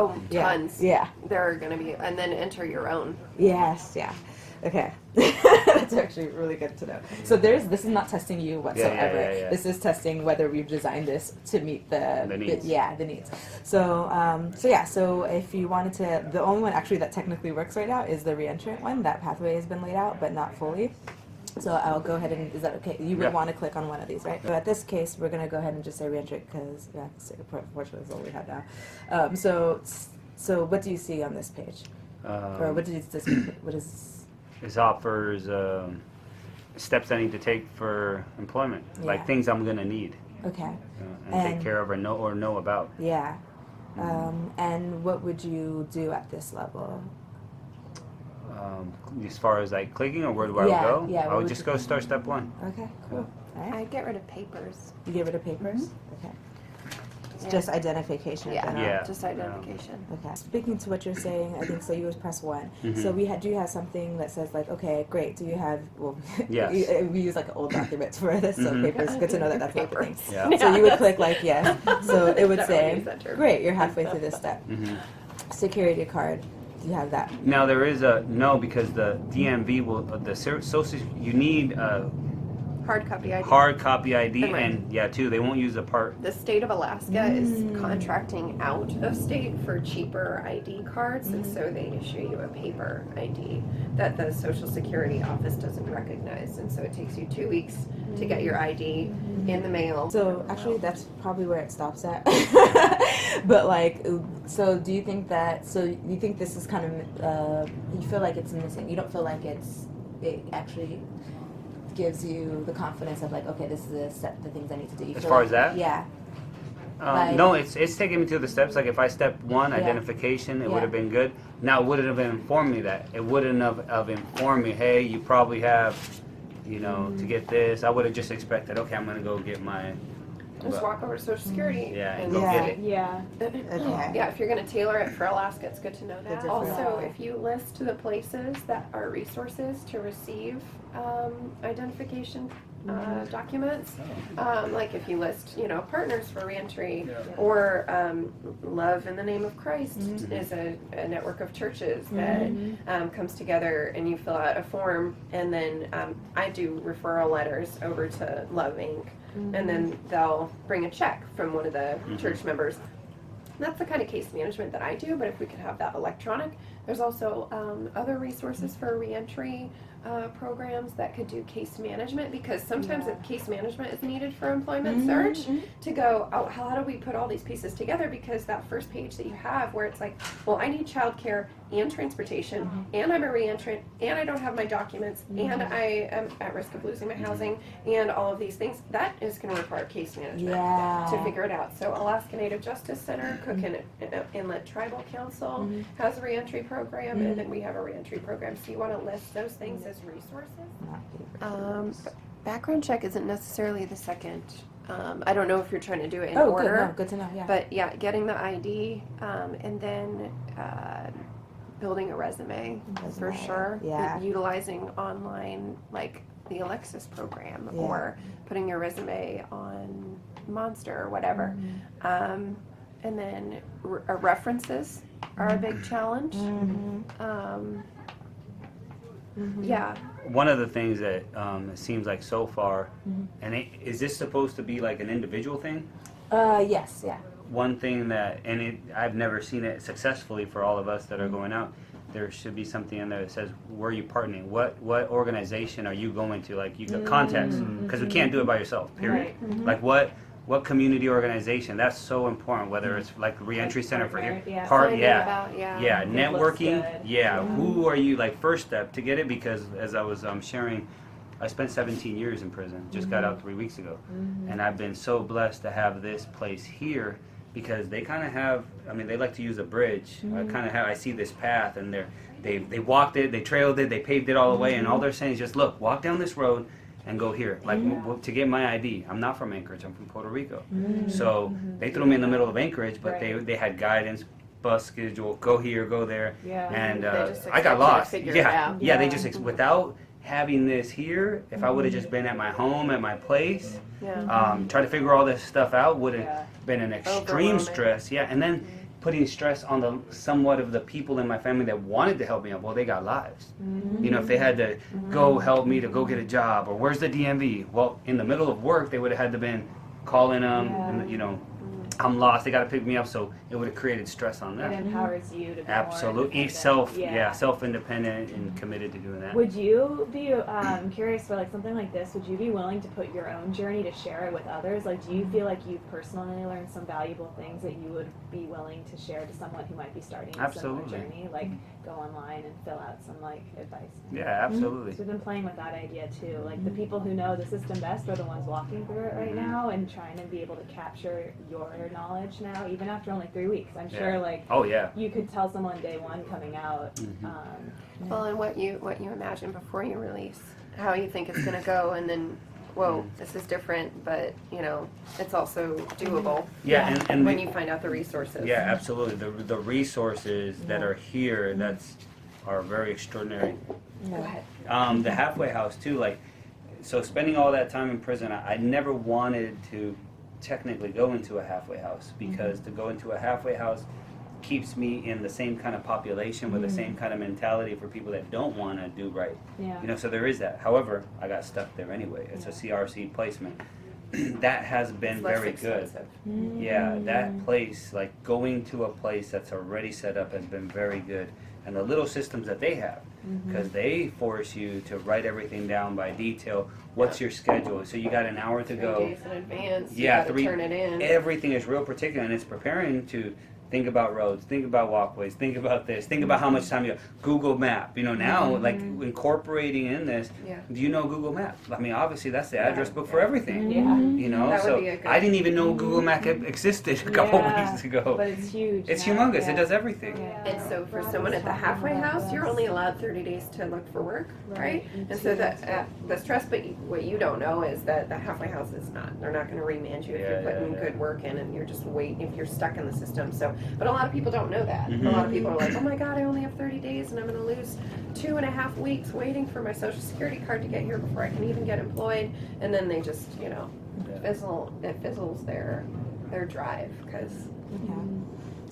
Oh, tons. Yeah. There are going to be, and then enter your own. Yes, yeah. Okay. That's actually really good to know. So this is not testing you whatsoever. Yeah. This is testing whether we've designed this to meet the needs. the needs. So if you wanted to, the only one actually that technically works right now is the re-entrant one. That pathway has been laid out, but not fully. So I'll go ahead and, is that okay? You would want to click on one of these, right? So at this case, we're going to go ahead and just say re-entrant because, unfortunately, that's all we have now. So what do you see on this page? Or what is... This offers steps I need to take for employment, like things I'm going to need. Okay. And take care of or know about. Yeah. And what would you do at this level? As far as like clicking, or where do I go? Yeah. I would just go start step one. Okay, cool. All right. I get rid of papers. You get rid of papers? Okay. It's just identification. Yeah, just identification. Okay. Speaking to what you're saying, I think so. You would press 1. So do you have something that says like, okay, great. Do you have? Well, yes. we use like old documents for this, so papers. Good to know that that's not the thing. Yeah. So you would click like yes. So it would say, great, you're halfway through this step. Security card. Do you have that? Now there is a no, because the DMV will you need hard copy ID. Hard copy ID, and they won't use the part. The state of Alaska is contracting out of state for cheaper ID cards, and so they issue you a paper ID that the Social Security office doesn't recognize, and so it takes you 2 weeks to get your ID in the mail. So actually, that's probably where it stops at. But like, so do you think that? So you think this is kind of? You feel like it's missing. You don't feel like it actually gives you the confidence of like, okay, this is the things I need to do. You as far as that? Yeah. No, it's taking me to the steps. Like if I step 1, identification, it would have been good. Now, would it have informed me that? It wouldn't have informed me, hey, you probably have, to get this. I would have just expected, okay, I'm going to go get my... Just walk over to Social Security and go get it. Yeah. Okay. Yeah, if you're going to tailor it for Alaska, it's good to know that. Good to Also, if you list the places that are resources to receive identification documents, like if you list, partners for reentry, or Love in the Name of Christ is a network of churches that comes together, and you fill out a form, and then I do referral letters over to Love Inc., and then they'll bring a check from one of the church members. That's the kind of case management that I do, but if we could have that electronic. There's also other resources for reentry programs that could do case management, because sometimes case management is needed for employment search to go, oh, how do we put all these pieces together? Because that first page that you have where it's like, well, I need childcare and transportation, and I'm a reentrant, and I don't have my documents, and I am at risk of losing my housing, and all of these things, that is going to require case management to figure it out. So Alaska Native Justice Center, Cook Inlet Tribal Council has a reentry program, and then we have a reentry program. So you want to list those things as resources. Background check isn't necessarily the second. I don't know if you're trying to do it in order. Good to know. Yeah. But yeah, getting the ID, and then building a resume for sure. Yeah. Utilizing online, like the Alexis program, or putting your resume on Monster or whatever. And then references are a big challenge. Yeah. One of the things that it seems like so far, and is this supposed to be like an individual thing? Yes, yeah. One thing that, I've never seen it successfully for all of us that are going out, there should be something in there that says, where are you partnering? What organization are you going to? Like, you got context, because we can't do it by yourself, period. Like, what community organization? That's so important, whether it's like Reentry Center for here. Networking, who are you, like, first step to get it, because as I was sharing, I spent 17 years in prison, just got out 3 weeks ago, and I've been so blessed to have this place here, because they kind of have, they like to use a bridge. I see this path, and they walked it, they trailed it, they paved it all the way, and all they're saying is just, look, walk down this road and go here. Like, to get my ID. I'm not from Anchorage, I'm from Puerto Rico. So they threw me in the middle of Anchorage, but they had guidance, bus schedule, go here, go there. And I got lost. They just, without having this here, if I would have just been at my home, at my place, try to figure all this stuff out, would have been an extreme stress. And then putting stress on the somewhat of the people in my family that wanted to help me out. Well, they got lives. You know, if they had to go help me to go get a job, or where's the DMV? Well, in the middle of work, they would have had to been calling them, and, you know, I'm lost, they got to pick me up, so it would have created stress on them. It empowers you to be Absolutely. more Self-independent and committed to doing that. Would you be curious for like something like this? Would you be willing to put your own journey to share it with others? Like, do you feel like you've personally learned some valuable things that you would be willing to share to someone who might be starting a similar journey? Like, go online and fill out some like advice. Yeah, absolutely. So we've been playing with that idea too. Like the people who know the system best are the ones walking through it right now, and trying to be able to capture your knowledge now, even after only 3 weeks. I'm sure like you could tell someone day one coming out. Well, and what you imagine before you release, how you think it's going to go, and then, whoa, this is different, but you know, it's also doable. Yeah, and when you find out the resources. Yeah, absolutely. The resources that are here are very extraordinary. Go ahead. The halfway house too, like, so spending all that time in prison, I never wanted to technically go into a halfway house, because to go into a halfway house keeps me in the same kind of population with the same kind of mentality for people that don't want to do right. Yeah. You know, so there is that. However, I got stuck there anyway. It's a CRC placement. That has been very good. Yeah, that place, like going to a place that's already set up, has been very good. And the little systems that they have, because they force you to write everything down by detail. What's your schedule? So you got an hour to 3 go. days in advance. Yeah, you gotta turn it in. Everything is real particular, and it's preparing to think about roads, think about walkways, think about this, think about how much time you have. Google Map, you know, now, like incorporating in this, do you know Google Map? I mean, obviously that's the address book for everything. You know, That would so be a good- I didn't even know Google Map existed a couple weeks ago. But it's huge. It's now. humongous. It does everything. And so for someone at the halfway house, you're only allowed 30 days to look for work, right? And so that the stress, but what you don't know is that the halfway house is not. They're not going to remand you if you're putting good work in, and you're just waiting if you're stuck in the system. So, but a lot of people don't know that. A lot of people are like, oh my God, I only have 30 days and I'm going to lose 2.5 weeks waiting for my social security card to get here before I can even get employed. And then they just, you know, it fizzles their drive, because